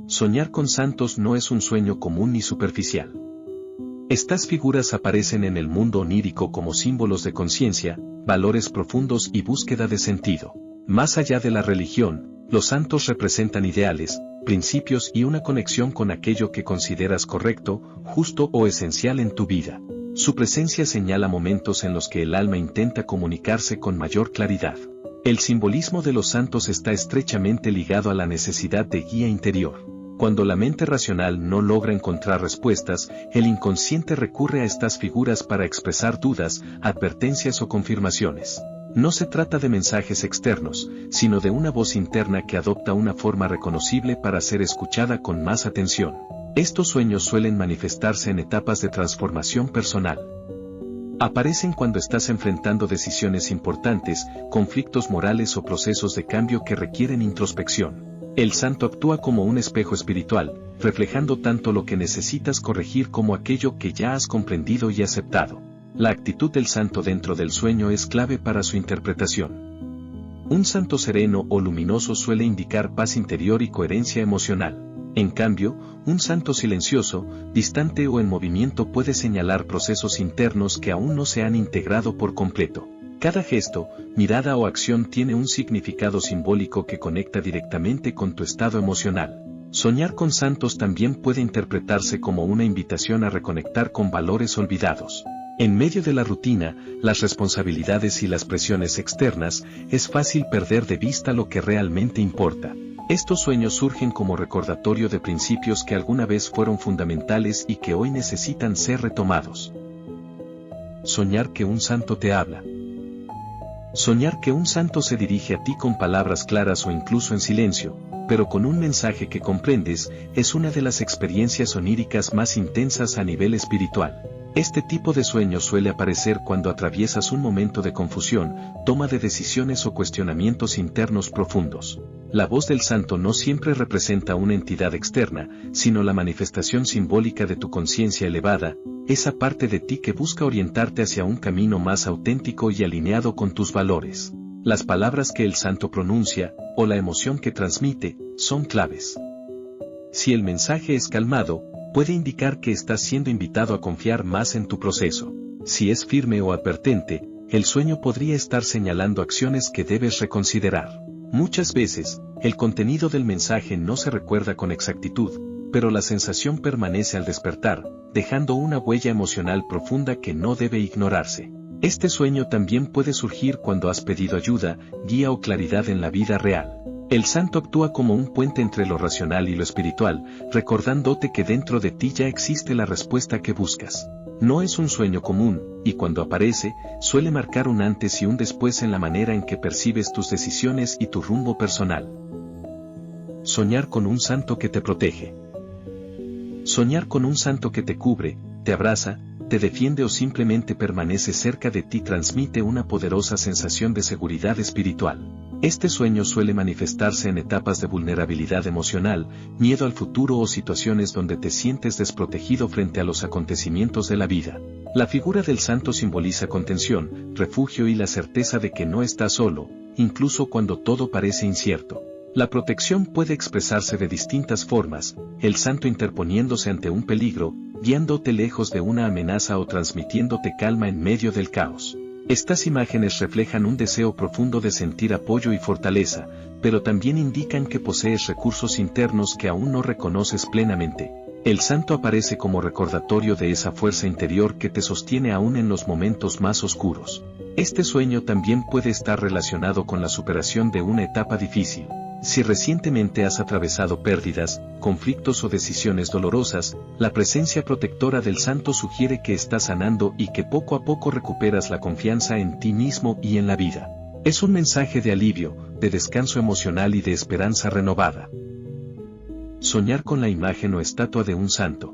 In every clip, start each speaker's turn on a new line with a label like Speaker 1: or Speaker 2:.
Speaker 1: Soñar con santos no es un sueño común ni superficial. Estas figuras aparecen en el mundo onírico como símbolos de conciencia, valores profundos y búsqueda de sentido. Más allá de la religión, los santos representan ideales, principios y una conexión con aquello que consideras correcto, justo o esencial en tu vida. Su presencia señala momentos en los que el alma intenta comunicarse con mayor claridad. El simbolismo de los santos está estrechamente ligado a la necesidad de guía interior. Cuando la mente racional no logra encontrar respuestas, el inconsciente recurre a estas figuras para expresar dudas, advertencias o confirmaciones. No se trata de mensajes externos, sino de una voz interna que adopta una forma reconocible para ser escuchada con más atención. Estos sueños suelen manifestarse en etapas de transformación personal. Aparecen cuando estás enfrentando decisiones importantes, conflictos morales o procesos de cambio que requieren introspección. El santo actúa como un espejo espiritual, reflejando tanto lo que necesitas corregir como aquello que ya has comprendido y aceptado. La actitud del santo dentro del sueño es clave para su interpretación. Un santo sereno o luminoso suele indicar paz interior y coherencia emocional. En cambio, un santo silencioso, distante o en movimiento puede señalar procesos internos que aún no se han integrado por completo. Cada gesto, mirada o acción tiene un significado simbólico que conecta directamente con tu estado emocional. Soñar con santos también puede interpretarse como una invitación a reconectar con valores olvidados. En medio de la rutina, las responsabilidades y las presiones externas, es fácil perder de vista lo que realmente importa. Estos sueños surgen como recordatorio de principios que alguna vez fueron fundamentales y que hoy necesitan ser retomados. Soñar que un santo te habla. Soñar que un santo se dirige a ti con palabras claras o incluso en silencio, pero con un mensaje que comprendes, es una de las experiencias oníricas más intensas a nivel espiritual. Este tipo de sueño suele aparecer cuando atraviesas un momento de confusión, toma de decisiones o cuestionamientos internos profundos. La voz del santo no siempre representa una entidad externa, sino la manifestación simbólica de tu conciencia elevada, esa parte de ti que busca orientarte hacia un camino más auténtico y alineado con tus valores. Las palabras que el santo pronuncia, o la emoción que transmite, son claves. Si el mensaje es calmado, puede indicar que estás siendo invitado a confiar más en tu proceso. Si es firme o advertente, el sueño podría estar señalando acciones que debes reconsiderar. Muchas veces, el contenido del mensaje no se recuerda con exactitud, pero la sensación permanece al despertar, dejando una huella emocional profunda que no debe ignorarse. Este sueño también puede surgir cuando has pedido ayuda, guía o claridad en la vida real. El santo actúa como un puente entre lo racional y lo espiritual, recordándote que dentro de ti ya existe la respuesta que buscas. No es un sueño común, y cuando aparece, suele marcar un antes y un después en la manera en que percibes tus decisiones y tu rumbo personal. Soñar con un santo que te protege. Soñar con un santo que te cubre, te abraza, te defiende o simplemente permanece cerca de ti transmite una poderosa sensación de seguridad espiritual. Este sueño suele manifestarse en etapas de vulnerabilidad emocional, miedo al futuro o situaciones donde te sientes desprotegido frente a los acontecimientos de la vida. La figura del santo simboliza contención, refugio y la certeza de que no estás solo, incluso cuando todo parece incierto. La protección puede expresarse de distintas formas, el santo interponiéndose ante un peligro, guiándote lejos de una amenaza o transmitiéndote calma en medio del caos. Estas imágenes reflejan un deseo profundo de sentir apoyo y fortaleza, pero también indican que posees recursos internos que aún no reconoces plenamente. El santo aparece como recordatorio de esa fuerza interior que te sostiene aún en los momentos más oscuros. Este sueño también puede estar relacionado con la superación de una etapa difícil. Si recientemente has atravesado pérdidas, conflictos o decisiones dolorosas, la presencia protectora del santo sugiere que estás sanando y que poco a poco recuperas la confianza en ti mismo y en la vida. Es un mensaje de alivio, de descanso emocional y de esperanza renovada. Soñar con la imagen o estatua de un santo.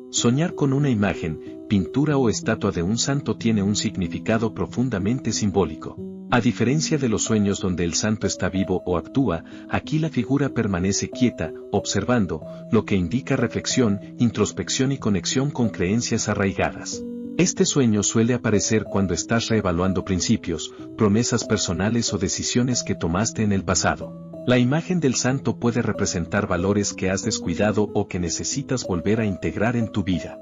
Speaker 1: Soñar con una imagen, pintura o estatua de un santo tiene un significado profundamente simbólico. A diferencia de los sueños donde el santo está vivo o actúa, aquí la figura permanece quieta, observando, lo que indica reflexión, introspección y conexión con creencias arraigadas. Este sueño suele aparecer cuando estás reevaluando principios, promesas personales o decisiones que tomaste en el pasado. La imagen del santo puede representar valores que has descuidado o que necesitas volver a integrar en tu vida.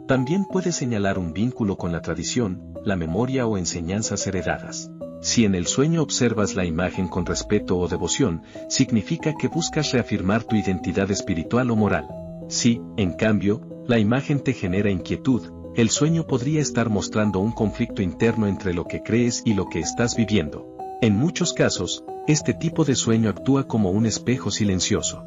Speaker 1: También puede señalar un vínculo con la tradición, la memoria o enseñanzas heredadas. Si en el sueño observas la imagen con respeto o devoción, significa que buscas reafirmar tu identidad espiritual o moral. Si, en cambio, la imagen te genera inquietud, el sueño podría estar mostrando un conflicto interno entre lo que crees y lo que estás viviendo. En muchos casos, este tipo de sueño actúa como un espejo silencioso.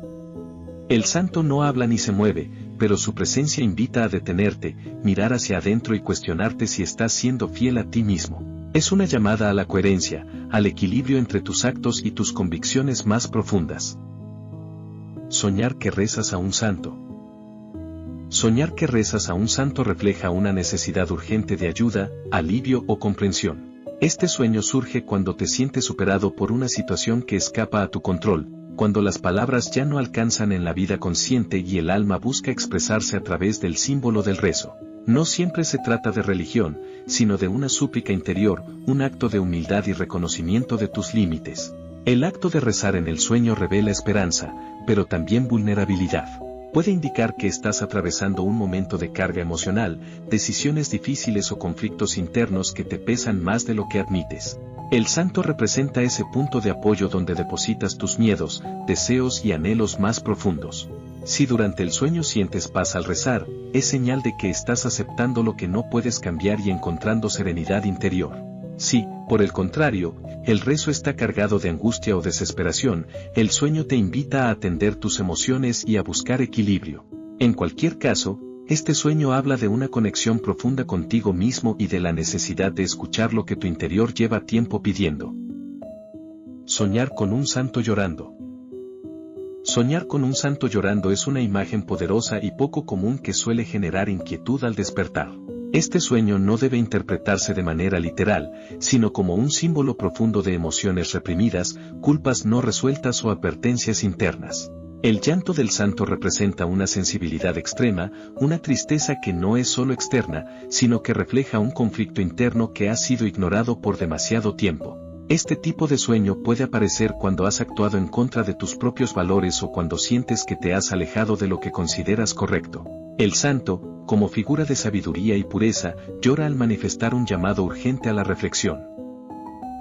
Speaker 1: El santo no habla ni se mueve, pero su presencia invita a detenerte, mirar hacia adentro y cuestionarte si estás siendo fiel a ti mismo. Es una llamada a la coherencia, al equilibrio entre tus actos y tus convicciones más profundas. Soñar que rezas a un santo. Soñar que rezas a un santo refleja una necesidad urgente de ayuda, alivio o comprensión. Este sueño surge cuando te sientes superado por una situación que escapa a tu control, cuando las palabras ya no alcanzan en la vida consciente y el alma busca expresarse a través del símbolo del rezo. No siempre se trata de religión, sino de una súplica interior, un acto de humildad y reconocimiento de tus límites. El acto de rezar en el sueño revela esperanza, pero también vulnerabilidad. Puede indicar que estás atravesando un momento de carga emocional, decisiones difíciles o conflictos internos que te pesan más de lo que admites. El santo representa ese punto de apoyo donde depositas tus miedos, deseos y anhelos más profundos. Si durante el sueño sientes paz al rezar, es señal de que estás aceptando lo que no puedes cambiar y encontrando serenidad interior. Si, por el contrario, el rezo está cargado de angustia o desesperación, el sueño te invita a atender tus emociones y a buscar equilibrio. En cualquier caso, este sueño habla de una conexión profunda contigo mismo y de la necesidad de escuchar lo que tu interior lleva tiempo pidiendo. Soñar con un santo llorando. Soñar con un santo llorando es una imagen poderosa y poco común que suele generar inquietud al despertar. Este sueño no debe interpretarse de manera literal, sino como un símbolo profundo de emociones reprimidas, culpas no resueltas o advertencias internas. El llanto del santo representa una sensibilidad extrema, una tristeza que no es solo externa, sino que refleja un conflicto interno que ha sido ignorado por demasiado tiempo. Este tipo de sueño puede aparecer cuando has actuado en contra de tus propios valores o cuando sientes que te has alejado de lo que consideras correcto. El santo, como figura de sabiduría y pureza, llora al manifestar un llamado urgente a la reflexión.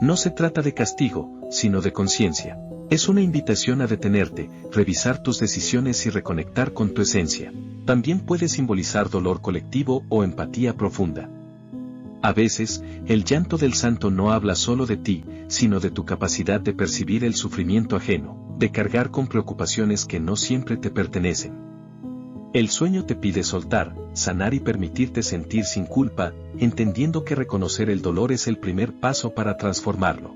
Speaker 1: No se trata de castigo, sino de conciencia. Es una invitación a detenerte, revisar tus decisiones y reconectar con tu esencia. También puede simbolizar dolor colectivo o empatía profunda. A veces, el llanto del santo no habla solo de ti, sino de tu capacidad de percibir el sufrimiento ajeno, de cargar con preocupaciones que no siempre te pertenecen. El sueño te pide soltar, sanar y permitirte sentir sin culpa, entendiendo que reconocer el dolor es el primer paso para transformarlo.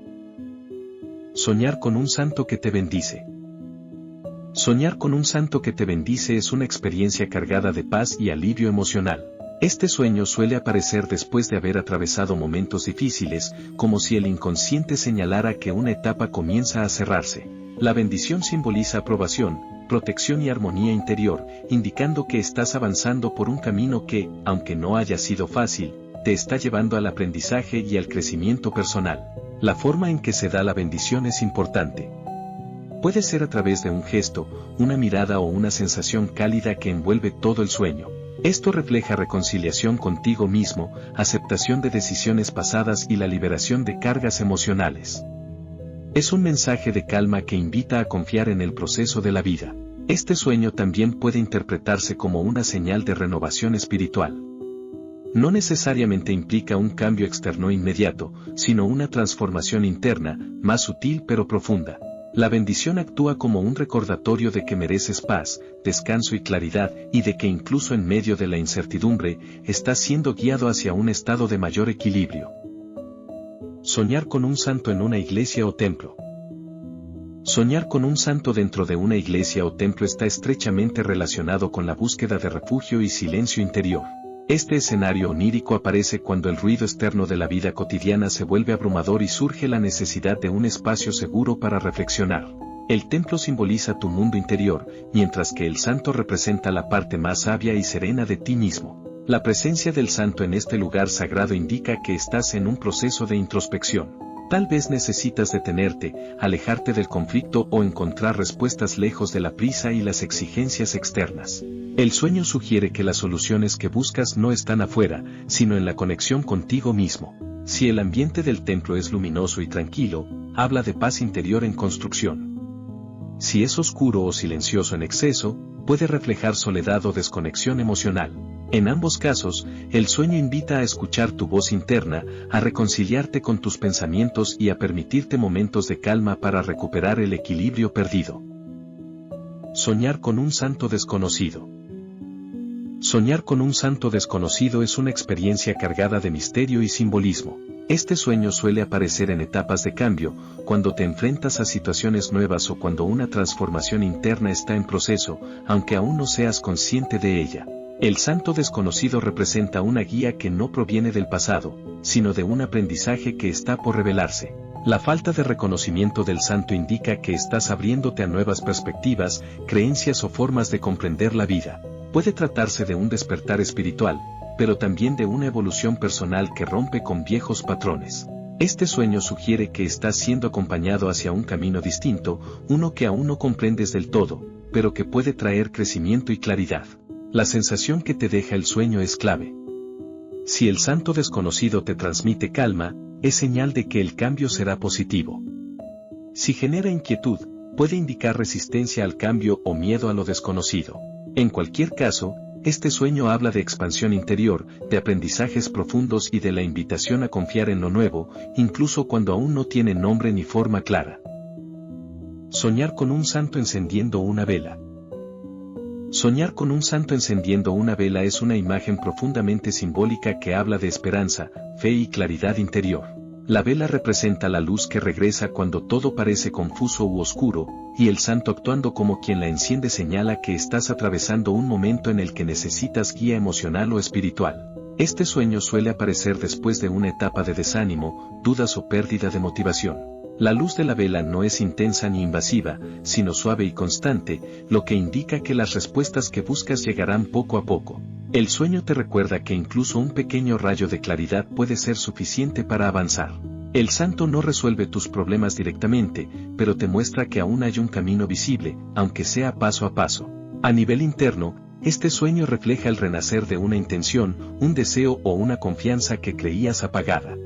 Speaker 1: Soñar con un santo que te bendice. Soñar con un santo que te bendice es una experiencia cargada de paz y alivio emocional. Este sueño suele aparecer después de haber atravesado momentos difíciles, como si el inconsciente señalara que una etapa comienza a cerrarse. La bendición simboliza aprobación, protección y armonía interior, indicando que estás avanzando por un camino que, aunque no haya sido fácil, te está llevando al aprendizaje y al crecimiento personal. La forma en que se da la bendición es importante. Puede ser a través de un gesto, una mirada o una sensación cálida que envuelve todo el sueño. Esto refleja reconciliación contigo mismo, aceptación de decisiones pasadas y la liberación de cargas emocionales. Es un mensaje de calma que invita a confiar en el proceso de la vida. Este sueño también puede interpretarse como una señal de renovación espiritual. No necesariamente implica un cambio externo inmediato, sino una transformación interna, más sutil pero profunda. La bendición actúa como un recordatorio de que mereces paz, descanso y claridad, y de que incluso en medio de la incertidumbre, estás siendo guiado hacia un estado de mayor equilibrio. Soñar con un santo en una iglesia o templo. Soñar con un santo dentro de una iglesia o templo está estrechamente relacionado con la búsqueda de refugio y silencio interior. Este escenario onírico aparece cuando el ruido externo de la vida cotidiana se vuelve abrumador y surge la necesidad de un espacio seguro para reflexionar. El templo simboliza tu mundo interior, mientras que el santo representa la parte más sabia y serena de ti mismo. La presencia del santo en este lugar sagrado indica que estás en un proceso de introspección. Tal vez necesitas detenerte, alejarte del conflicto o encontrar respuestas lejos de la prisa y las exigencias externas. El sueño sugiere que las soluciones que buscas no están afuera, sino en la conexión contigo mismo. Si el ambiente del templo es luminoso y tranquilo, habla de paz interior en construcción. Si es oscuro o silencioso en exceso, puede reflejar soledad o desconexión emocional. En ambos casos, el sueño invita a escuchar tu voz interna, a reconciliarte con tus pensamientos y a permitirte momentos de calma para recuperar el equilibrio perdido. Soñar con un santo desconocido. Soñar con un santo desconocido es una experiencia cargada de misterio y simbolismo. Este sueño suele aparecer en etapas de cambio, cuando te enfrentas a situaciones nuevas o cuando una transformación interna está en proceso, aunque aún no seas consciente de ella. El santo desconocido representa una guía que no proviene del pasado, sino de un aprendizaje que está por revelarse. La falta de reconocimiento del santo indica que estás abriéndote a nuevas perspectivas, creencias o formas de comprender la vida. Puede tratarse de un despertar espiritual, pero también de una evolución personal que rompe con viejos patrones. Este sueño sugiere que estás siendo acompañado hacia un camino distinto, uno que aún no comprendes del todo, pero que puede traer crecimiento y claridad. La sensación que te deja el sueño es clave. Si el santo desconocido te transmite calma, es señal de que el cambio será positivo. Si genera inquietud, puede indicar resistencia al cambio o miedo a lo desconocido. En cualquier caso, este sueño habla de expansión interior, de aprendizajes profundos y de la invitación a confiar en lo nuevo, incluso cuando aún no tiene nombre ni forma clara. Soñar con un santo encendiendo una vela. Soñar con un santo encendiendo una vela es una imagen profundamente simbólica que habla de esperanza, fe y claridad interior. La vela representa la luz que regresa cuando todo parece confuso u oscuro, y el santo actuando como quien la enciende señala que estás atravesando un momento en el que necesitas guía emocional o espiritual. Este sueño suele aparecer después de una etapa de desánimo, dudas o pérdida de motivación. La luz de la vela no es intensa ni invasiva, sino suave y constante, lo que indica que las respuestas que buscas llegarán poco a poco. El sueño te recuerda que incluso un pequeño rayo de claridad puede ser suficiente para avanzar. El santo no resuelve tus problemas directamente, pero te muestra que aún hay un camino visible, aunque sea paso a paso. A nivel interno, este sueño refleja el renacer de una intención, un deseo o una confianza que creías apagada.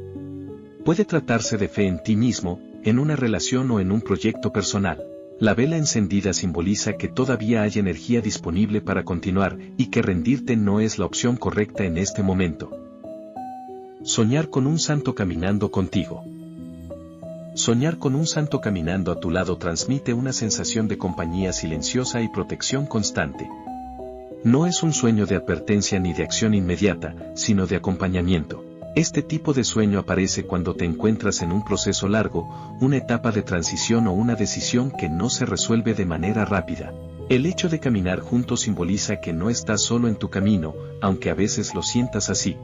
Speaker 1: Puede tratarse de fe en ti mismo, en una relación o en un proyecto personal. La vela encendida simboliza que todavía hay energía disponible para continuar y que rendirte no es la opción correcta en este momento. Soñar con un santo caminando contigo. Soñar con un santo caminando a tu lado transmite una sensación de compañía silenciosa y protección constante. No es un sueño de advertencia ni de acción inmediata, sino de acompañamiento. Este tipo de sueño aparece cuando te encuentras en un proceso largo, una etapa de transición o una decisión que no se resuelve de manera rápida. El hecho de caminar juntos simboliza que no estás solo en tu camino, aunque a veces lo sientas así.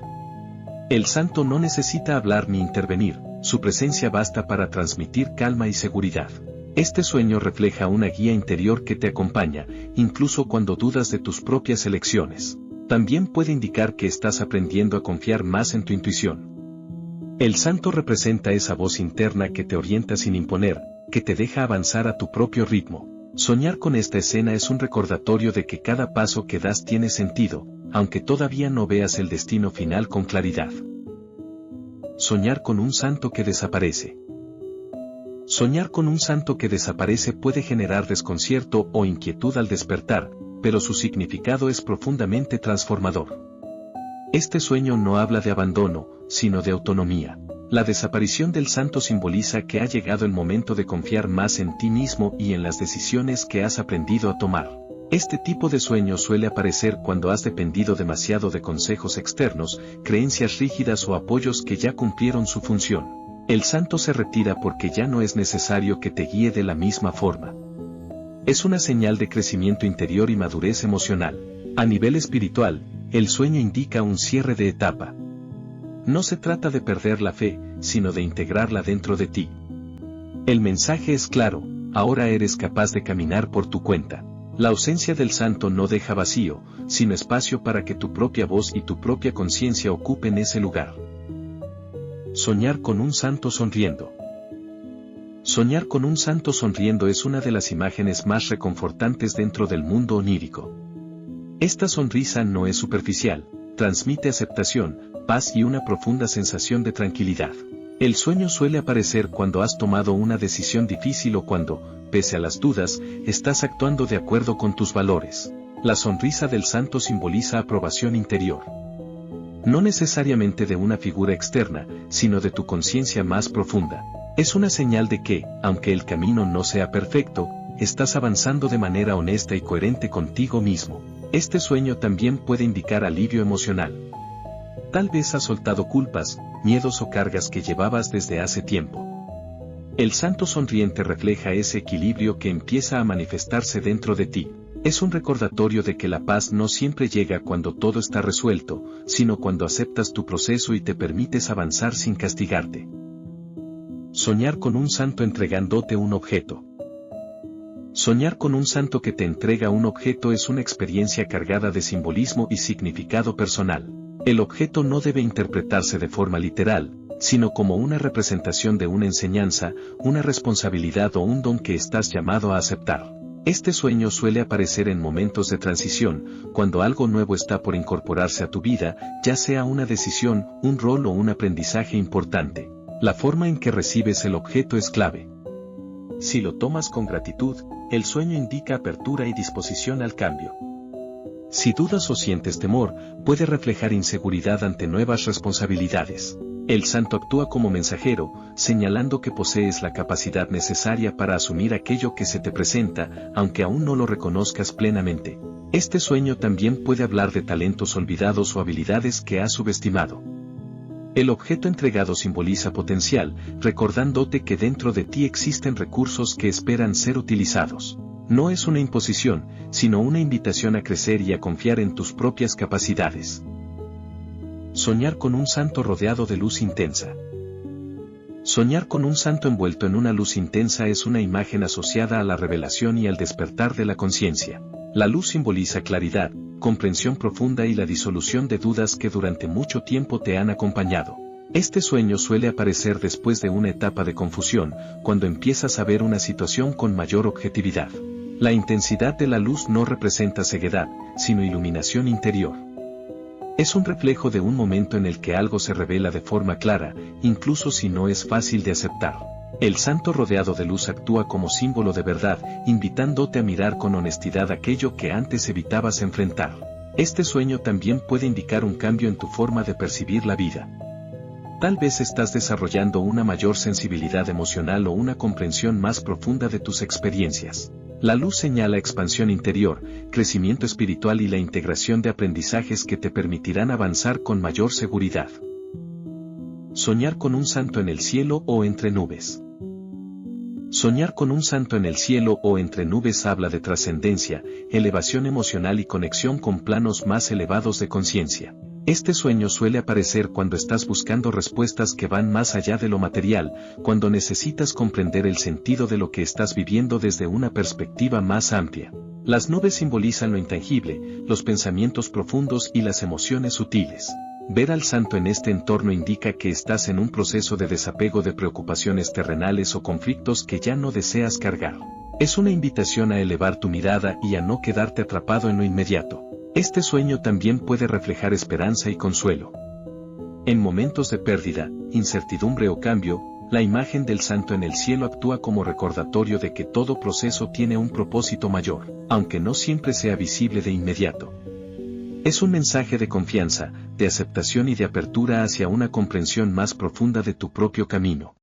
Speaker 1: El santo no necesita hablar ni intervenir, su presencia basta para transmitir calma y seguridad. Este sueño refleja una guía interior que te acompaña, incluso cuando dudas de tus propias elecciones. También puede indicar que estás aprendiendo a confiar más en tu intuición. El santo representa esa voz interna que te orienta sin imponer, que te deja avanzar a tu propio ritmo. Soñar con esta escena es un recordatorio de que cada paso que das tiene sentido, aunque todavía no veas el destino final con claridad. Soñar con un santo que desaparece. Soñar con un santo que desaparece puede generar desconcierto o inquietud al despertar, pero su significado es profundamente transformador. Este sueño no habla de abandono, sino de autonomía. La desaparición del santo simboliza que ha llegado el momento de confiar más en ti mismo y en las decisiones que has aprendido a tomar. Este tipo de sueño suele aparecer cuando has dependido demasiado de consejos externos, creencias rígidas o apoyos que ya cumplieron su función. El santo se retira porque ya no es necesario que te guíe de la misma forma. Es una señal de crecimiento interior y madurez emocional. A nivel espiritual, el sueño indica un cierre de etapa. No se trata de perder la fe, sino de integrarla dentro de ti. El mensaje es claro, ahora eres capaz de caminar por tu cuenta. La ausencia del santo no deja vacío, sino espacio para que tu propia voz y tu propia conciencia ocupen ese lugar. Soñar con un santo sonriendo. Soñar con un santo sonriendo es una de las imágenes más reconfortantes dentro del mundo onírico. Esta sonrisa no es superficial, transmite aceptación, paz y una profunda sensación de tranquilidad. El sueño suele aparecer cuando has tomado una decisión difícil o cuando, pese a las dudas, estás actuando de acuerdo con tus valores. La sonrisa del santo simboliza aprobación interior. No necesariamente de una figura externa, sino de tu conciencia más profunda. Es una señal de que, aunque el camino no sea perfecto, estás avanzando de manera honesta y coherente contigo mismo. Este sueño también puede indicar alivio emocional. Tal vez has soltado culpas, miedos o cargas que llevabas desde hace tiempo. El santo sonriente refleja ese equilibrio que empieza a manifestarse dentro de ti. Es un recordatorio de que la paz no siempre llega cuando todo está resuelto, sino cuando aceptas tu proceso y te permites avanzar sin castigarte. Soñar con un santo entregándote un objeto. Soñar con un santo que te entrega un objeto es una experiencia cargada de simbolismo y significado personal. El objeto no debe interpretarse de forma literal, sino como una representación de una enseñanza, una responsabilidad o un don que estás llamado a aceptar. Este sueño suele aparecer en momentos de transición, cuando algo nuevo está por incorporarse a tu vida, ya sea una decisión, un rol o un aprendizaje importante. La forma en que recibes el objeto es clave. Si lo tomas con gratitud, el sueño indica apertura y disposición al cambio. Si dudas o sientes temor, puede reflejar inseguridad ante nuevas responsabilidades. El santo actúa como mensajero, señalando que posees la capacidad necesaria para asumir aquello que se te presenta, aunque aún no lo reconozcas plenamente. Este sueño también puede hablar de talentos olvidados o habilidades que has subestimado. El objeto entregado simboliza potencial, recordándote que dentro de ti existen recursos que esperan ser utilizados. No es una imposición, sino una invitación a crecer y a confiar en tus propias capacidades. Soñar con un santo rodeado de luz intensa. Soñar con un santo envuelto en una luz intensa es una imagen asociada a la revelación y al despertar de la conciencia. La luz simboliza claridad, comprensión profunda y la disolución de dudas que durante mucho tiempo te han acompañado. Este sueño suele aparecer después de una etapa de confusión, cuando empiezas a ver una situación con mayor objetividad. La intensidad de la luz no representa ceguedad, sino iluminación interior. Es un reflejo de un momento en el que algo se revela de forma clara, incluso si no es fácil de aceptar. El santo rodeado de luz actúa como símbolo de verdad, invitándote a mirar con honestidad aquello que antes evitabas enfrentar. Este sueño también puede indicar un cambio en tu forma de percibir la vida. Tal vez estás desarrollando una mayor sensibilidad emocional o una comprensión más profunda de tus experiencias. La luz señala expansión interior, crecimiento espiritual y la integración de aprendizajes que te permitirán avanzar con mayor seguridad. Soñar con un santo en el cielo o entre nubes. Soñar con un santo en el cielo o entre nubes habla de trascendencia, elevación emocional y conexión con planos más elevados de conciencia. Este sueño suele aparecer cuando estás buscando respuestas que van más allá de lo material, cuando necesitas comprender el sentido de lo que estás viviendo desde una perspectiva más amplia. Las nubes simbolizan lo intangible, los pensamientos profundos y las emociones sutiles. Ver al santo en este entorno indica que estás en un proceso de desapego de preocupaciones terrenales o conflictos que ya no deseas cargar. Es una invitación a elevar tu mirada y a no quedarte atrapado en lo inmediato. Este sueño también puede reflejar esperanza y consuelo. En momentos de pérdida, incertidumbre o cambio, la imagen del santo en el cielo actúa como recordatorio de que todo proceso tiene un propósito mayor, aunque no siempre sea visible de inmediato. Es un mensaje de confianza, de aceptación y de apertura hacia una comprensión más profunda de tu propio camino.